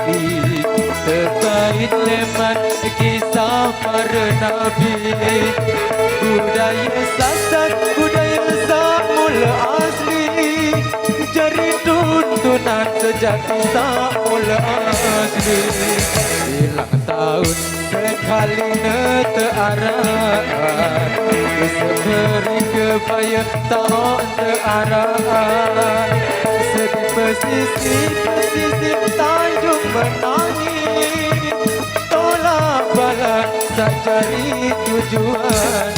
asli, terkait leman kisah para nabi. Budaya Sasak, budaya Samula asli, jari tuntunan sejati Samula asli. Hilang tahun sekali terarah, seberi kebaya tak terarah. Segi pesisir Tanjung menangis, tolak bala sak cari tujuan.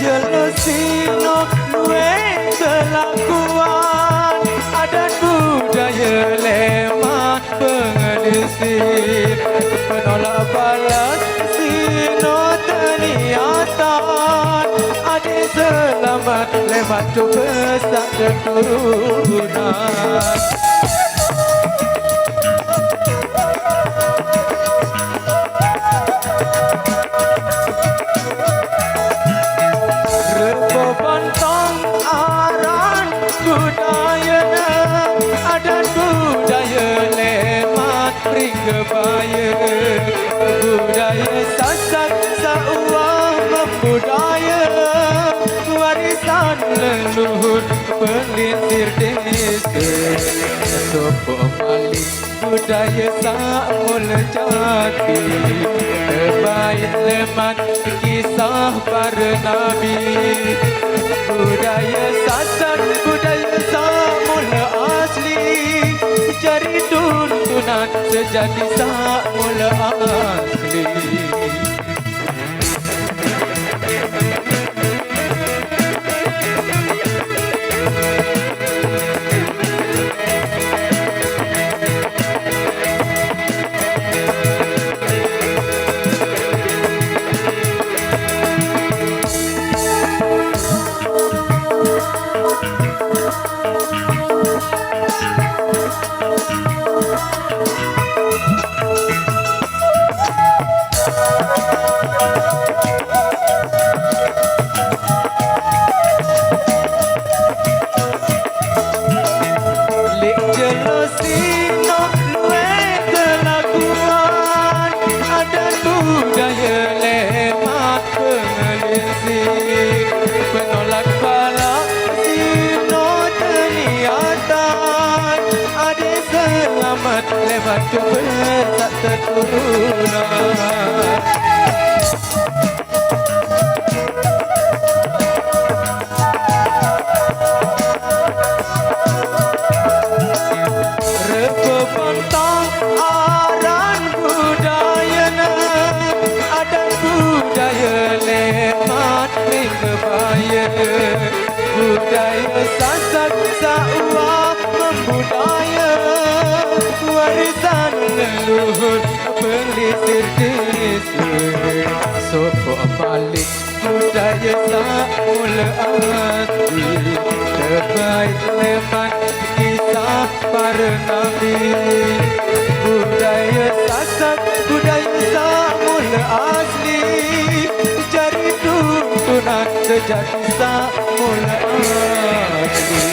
Jelosino luwe kelakuan, adat budaya lemat pengelisir, penolak balas sino terniatan, adik selamat lemat coba sak keturunan. Bantang aran budaya, adat budaya lemat pringgabaya, budaya Sasak sauah membudaya, warisan leluhur pelintir desa. Sopo malih budaya Samula jati, terbaik lemat kisah para nabi. Budaya Sasak, budaya Samula asli, cari tuntunan sejati Samula asli. Jelosino luwe kelakuan, adat budaya lemat pengelisir, penolak bala sino terniatan, adik selamat lemat coba tak terturunan. Bantang aran budaya, adat budaya lemat pringgabaya, budaya Sasak sauah membudaya, warisan leluhur pelisir desa. Sopo balik budaya Samula asli, terbaik lemat kisah para nabi. Budaya Sasak, budaya Samula asli, cari tuntunan sejati Samula asli.